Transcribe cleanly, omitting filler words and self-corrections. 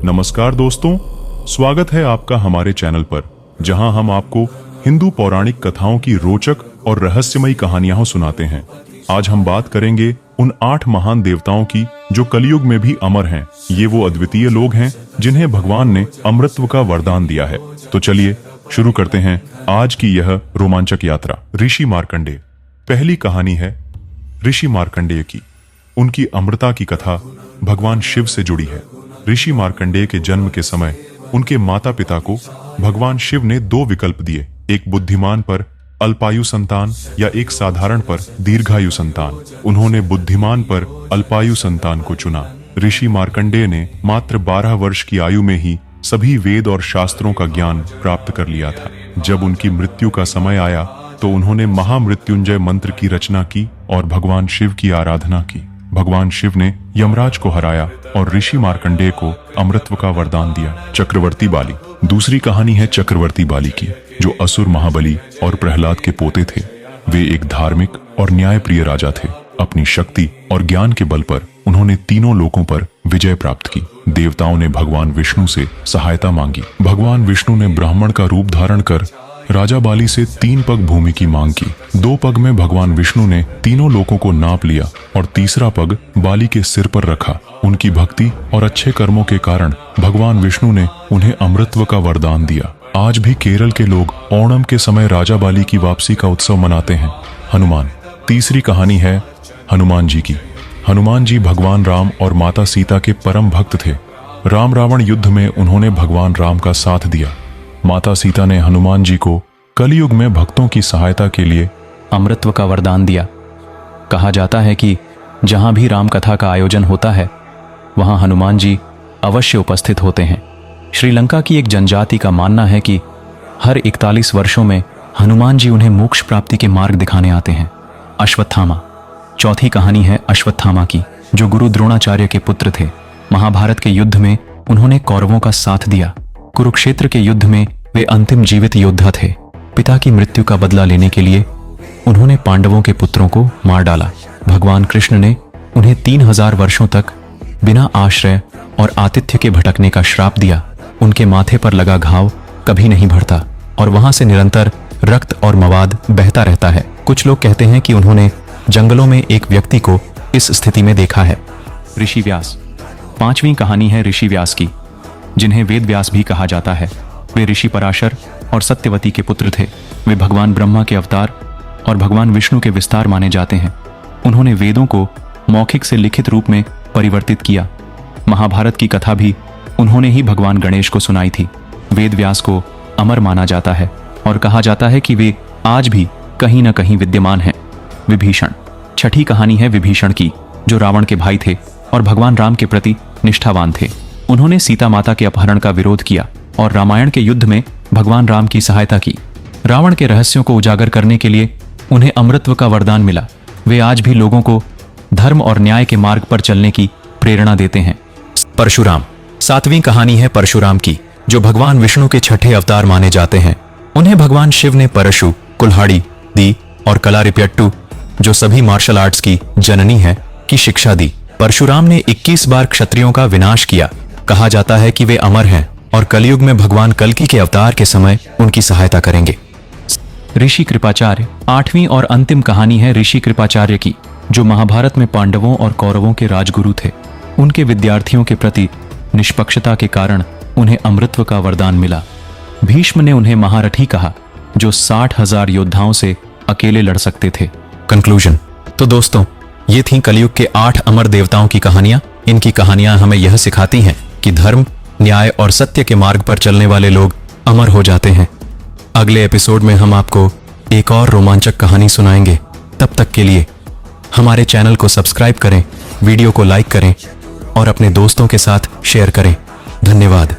नमस्कार दोस्तों, स्वागत है आपका हमारे चैनल पर, जहां हम आपको हिंदू पौराणिक कथाओं की रोचक और रहस्यमयी कहानियां सुनाते हैं। आज हम बात करेंगे उन 8 महान देवताओं की जो कलयुग में भी अमर हैं। ये वो अद्वितीय लोग हैं जिन्हें भगवान ने अमृतत्व का वरदान दिया है। तो चलिए शुरू करते हैं आज की यह रोमांचक यात्रा। ऋषि मार्कंडेय। पहली कहानी है ऋषि मार्कंडेय की। उनकी अमृता की कथा भगवान शिव से जुड़ी है। ऋषि मार्कंडेय के जन्म के समय उनके माता पिता को भगवान शिव ने 2 विकल्प दिए, एक बुद्धिमान पर अल्पायु संतान या एक साधारण पर दीर्घायु संतान। उन्होंने बुद्धिमान पर अल्पायु संतान को चुना। ऋषि मार्कंडेय ने मात्र 12 वर्ष की आयु में ही सभी वेद और शास्त्रों का ज्ञान प्राप्त कर लिया था। जब उनकी मृत्यु का समय आया तो उन्होंने महामृत्युंजय मंत्र की रचना की और भगवान शिव की आराधना की। भगवान शिव ने यमराज को हराया और ऋषि मार्कंडेय को अमृतत्व का वरदान दिया। चक्रवर्ती बाली। दूसरी कहानी है चक्रवर्ती बाली की, जो असुर महाबली और प्रहलाद के पोते थे। वे एक धार्मिक और न्यायप्रिय राजा थे। अपनी शक्ति और ज्ञान के बल पर उन्होंने तीनों लोकों पर विजय प्राप्त की। देवताओं ने भगवान विष्णु से सहायता मांगी। भगवान विष्णु ने ब्राह्मण का रूप धारण कर राजा बाली से 3 पग भूमि की मांग की। 2 पग में भगवान विष्णु ने तीनों लोकों को नाप लिया और तीसरा पग बाली के सिर पर रखा। उनकी भक्ति और अच्छे कर्मों के कारण भगवान विष्णु ने उन्हें अमृतत्व का वरदान दिया। आज भी केरल के लोग ओणम के समय राजा बाली की वापसी का उत्सव मनाते हैं। हनुमान। तीसरी कहानी है हनुमान जी की। हनुमान जी भगवान राम और माता सीता के परम भक्त थे। राम रावण युद्ध में उन्होंने भगवान राम का साथ दिया। माता सीता ने हनुमान जी को कलयुग में भक्तों की सहायता के लिए अमृतत्व का वरदान दिया। कहा जाता है कि जहां भी राम कथा का आयोजन होता है वहां हनुमान जी अवश्य उपस्थित होते हैं। श्रीलंका की एक जनजाति का मानना है कि हर 41 वर्षों में हनुमान जी उन्हें मोक्ष प्राप्ति के मार्ग दिखाने आते हैं। अश्वत्थामा। चौथी कहानी है अश्वत्थामा की, जो गुरु द्रोणाचार्य के पुत्र थे। महाभारत के युद्ध में उन्होंने कौरवों का साथ दिया। कुरुक्षेत्र के युद्ध में वे अंतिम जीवित योद्धा थे। पिता की मृत्यु का बदला लेने के लिए उन्होंने पांडवों के पुत्रों को मार डाला। भगवान कृष्ण ने उन्हें 3000 वर्षों तक बिना आश्रय और आतिथ्य के भटकने का श्राप दिया। उनके माथे पर लगा घाव कभी नहीं भरता और वहां से निरंतर रक्त और मवाद बहता रहता है। कुछ लोग कहते हैं कि उन्होंने जंगलों में एक व्यक्ति को इस स्थिति में देखा है। ऋषि व्यास। 5वीं कहानी है ऋषि व्यास की, जिन्हें वेद व्यास भी कहा जाता है। वे ऋषि पराशर और सत्यवती के पुत्र थे। वे भगवान ब्रह्मा के अवतार और भगवान विष्णु के विस्तार माने जाते हैं। उन्होंने वेदों को मौखिक से लिखित रूप में परिवर्तित किया। महाभारत की कथा भी उन्होंने ही भगवान गणेश को सुनाई थी। वेद व्यास को अमर माना जाता है और कहा जाता है कि वे आज भी कहीं न कहीं विद्यमान हैं। विभीषण। 6ठी कहानी है विभीषण की, जो रावण के भाई थे और भगवान राम के प्रति निष्ठावान थे। उन्होंने सीता माता के अपहरण का विरोध किया और रामायण के युद्ध में भगवान राम की सहायता की। रावण के रहस्यों को उजागर करने के लिए उन्हें अमृतत्व का वरदान मिला। वे आज भी लोगों को धर्म और न्याय के मार्ग पर चलने की प्रेरणा देते हैं। परशुराम। 7वीं कहानी है परशुराम की, जो भगवान विष्णु के 6ठे अवतार माने जाते हैं। उन्हें भगवान शिव ने परशु, कुल्हाड़ी, दी और कलारिपयट्टू, जो सभी मार्शल आर्ट्स की जननी है, की शिक्षा दी। परशुराम ने 21 बार क्षत्रियों का विनाश किया। कहा जाता है कि वे अमर हैं और कलयुग में भगवान कल्कि के अवतार के समय उनकी सहायता करेंगे। ऋषि कृपाचार्य। 8वीं और अंतिम कहानी है ऋषि कृपाचार्य की, जो महाभारत में पांडवों और कौरवों के राजगुरु थे। उनके विद्यार्थियों के प्रति निष्पक्षता के कारण उन्हें अमृतत्व का वरदान मिला। भीष्म ने उन्हें महारथी कहा, जो 60,000 योद्धाओं से अकेले लड़ सकते थे। कंक्लूजन। तो दोस्तों, ये थीं कलयुग के 8 अमर देवताओं की कहानियां। इनकी कहानियां हमें यह सिखाती हैं कि धर्म, न्याय और सत्य के मार्ग पर चलने वाले लोग अमर हो जाते हैं। अगले एपिसोड में हम आपको एक और रोमांचक कहानी सुनाएंगे। तब तक के लिए हमारे चैनल को सब्सक्राइब करें, वीडियो को लाइक करें और अपने दोस्तों के साथ शेयर करें। धन्यवाद।